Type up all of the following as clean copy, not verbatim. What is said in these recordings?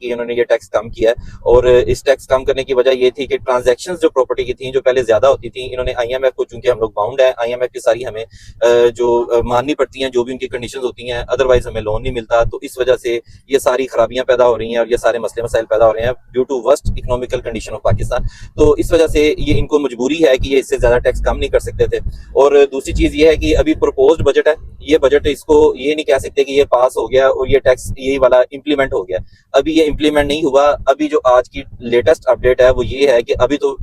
कि उन्होंने ये टैक्स कम किया है। और इस टैक्स कम करने की वजह ये थी कि ट्रांजैक्शंस जो प्रॉपर्टी की थी जो पहले ज्यादा होती थी, इन्होंने आईएमएफ को, चूंकि हम लोग बाउंड है आईएमएफ की सारी हमें जो माननी पड़ती हैं, जो भी उनकी कंडीशंस होती हैं, अदरवाइज हमें लोन नहीं मिलता। तो इस वजह से ये सारी खराबियां पैदा हो रही हैं और ये सारे मसले मसाइल पैदा हो रहे हैं due to worst economical condition of Pakistan. तो इस वजह से ये इनको मजबूरी है कि ये इससे ज्यादा टैक्स कम नहीं कर सकते थे। और दूसरी चीज ये है कि अभी प्रोपोज्ड बजट है, ये बजट इसको ये नहीं कह सकते कि ये पास हो गया और ये टैक्स यही वाला इंप्लीमेंट हो गया। अभी ये इंप्लीमेंट नहीं हुआ। अभी जो आज की लेटेस्ट अपडेट है वो ये है कि अभी तो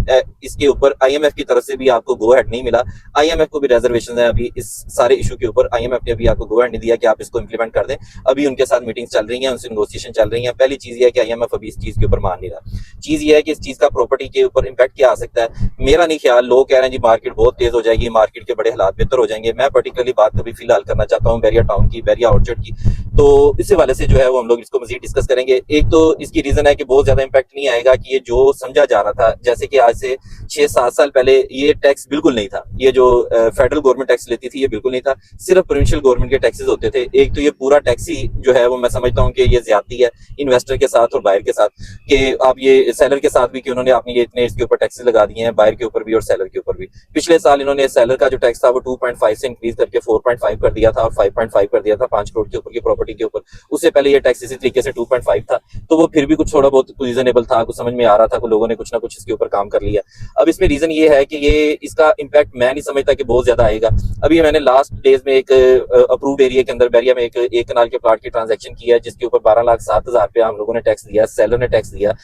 इसके ऊपर आईएमएफ की तरफ से भी आपको गो हेड नहीं मिला। आईएमएफ को भी रिजर्वेशन है अभी इस सारे इशू के ऊपर। आईएमएफ ने अभी आपको गो हेड नहीं दिया कि आप इसको इंप्लीमेंट कर दें। अभी उनके साथ मीटिंग्स चल रही हैं, उनसे नेगोशिएशन चल रही है। पहली चीज ये है कि आईएमएफ अभी इस चीज के ऊपर मान नहीं रहा। चीज ये है कि इस चीज का प्रॉपर्टी के ऊपर इंपैक्ट क्या आ सकता है, मेरा नहीं ख्याल। लोग कह रहे हैं जी मार्केट बहुत तेज हो जाएगी, मार्केट के बड़े हालात बेहतर हो जाएंगे। मैं पर्टिकुलरली बात अभी फिलहाल करना चाहता हूँ बैरिया टाउन की, बैरिया ऑर्चर्ड की। तो इस हवाले से जो है वो हम लोग इसको मजीद डिस्कस करेंगे। एक तो इसकी रीजन है कि बहुत ज्यादा इंपैक्ट नहीं आएगा कि ये जो समझा जा रहा था, जैसे कि आज से 6-7 साल पहले ये टैक्स बिल्कुल नहीं था। ये जो फेडरल गवर्नमेंट टैक्स लेती थी ये बिल्कुल नहीं था, सिर्फ प्रोविंशियल गवर्नमेंट के टैक्सेस होते थे। एक तो ये पूरा टैक्स ही जो है वो मैं समझता हूँ कि ये ज्यादती है इन्वेस्टर के साथ और बायर के साथ, कि आप ये सेलर के साथ भी कि उन्होंने आपने ये इतने इसके ऊपर टैक्सेस लगा दिए हैं, बायर के ऊपर भी और सेलर के ऊपर भी। पिछले साल इन्होंने सेलर का जो टैक्स था वो 2.5 से इंक्रीज करके 4.5 कर दिया था और 5.5 कर दिया था 5 करोड़ के ऊपर की प्रॉपर्टी के ऊपर। उससे पहले ये टैक्स इसी तरीके से 2.5 था, तो वो फिर भी कुछ थोड़ा बहुत रीजनेबल था, कुछ समझ में आ रहा था, कुछ लोगों ने कुछ ना कुछ इसके ऊपर काम कर लिया। अब इसमें रीजन ये है कि ये इसका इम्पैक्ट मैं नहीं समझता कि बहुत ज्यादा आएगा। अभी मैंने लास्ट डेज में एक अप्रूव्ड एरिया के अंदर बैरिया में एक कनाल के प्लाट की ट्रांजेक्शन किया है, जिसके ऊपर 12,07,000 रुपया हम लोगों ने टैक्स दिया, सेलर ने टैक्स दिया,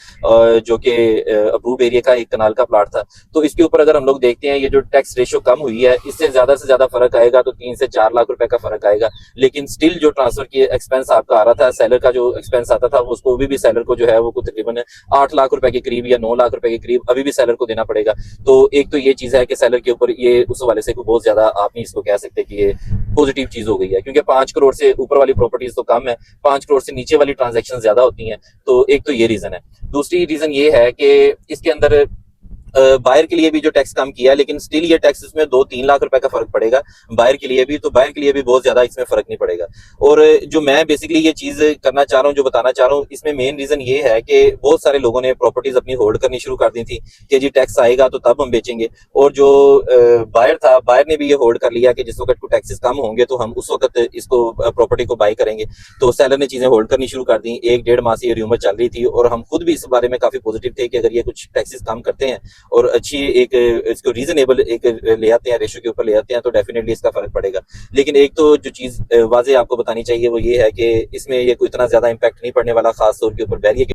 जो कि अप्रूव्ड एरिया का एक कनाल का प्लाट था। तो इसके ऊपर अगर हम लोग देखते हैं ये जो टैक्स रेशियो कम हुई है, इससे ज्यादा फर्क आएगा तो 3 से 4 लाख रुपए का फर्क आएगा। लेकिन स्टिल जो ट्रांसफर की एक्सपेंस आपका आ रहा था, सेलर का जो एक्सपेंस आता था, उसको भी सेलर को जो है वो तकरीबन 8 लाख रुपए के करीब या 9 लाख रुपए के करीब अभी भी सेलर को देना पड़ेगा। तो एक तो ये चीज है कि सेलर के ऊपर ये उस हवाले से बहुत ज्यादा आप नहीं इसको कह सकते कि ये पॉजिटिव चीज हो गई है, क्योंकि 5 करोड़ से ऊपर वाली प्रॉपर्टीज तो कम है, 5 करोड़ से नीचे वाली ट्रांजेक्शन ज्यादा होती हैं। तो एक तो ये रीजन है। दूसरी रीजन ये है कि इसके अंदर बायर के लिए भी जो टैक्स कम किया है, लेकिन स्टिल ये टैक्स इसमें 2-3 लाख रुपए का फर्क पड़ेगा बायर के लिए भी। तो बायर के लिए भी बहुत ज्यादा इसमें फर्क नहीं पड़ेगा। और जो मैं बेसिकली ये चीज करना चाह रहा हूँ, जो बताना चाह रहा हूँ, इसमें मेन रीजन ये है कि बहुत सारे लोगों ने प्रॉपर्टीज अपनी होल्ड करनी शुरू कर दी थी कि जी टैक्स आएगा तो तब हम बेचेंगे। और जो बायर था, बायर ने भी ये होल्ड कर लिया कि जिस वक्त को टैक्सेस कम होंगे तो हम उस वक्त इसको प्रॉपर्टी को बाई करेंगे। तो सेलर ने चीजें होल्ड करनी शुरू कर दी। 1-1.5 माह से ये र्यूमर चल रही थी और हम खुद भी इस बारे में काफी पॉजिटिव थे कि अगर ये कुछ टैक्सेस कम करते हैं और अच्छी एक इसको रीजनेबल एक ले आते हैं, रेशो के ऊपर ले आते हैं, तो डेफिनेटली इसका फर्क पड़ेगा। लेकिन एक तो जो चीज वाजे आपको बतानी चाहिए वो ये है कि इसमें ये कोई इतना ज्यादा इंपैक्ट नहीं पड़ने वाला, खास तौर के ऊपर बैरियर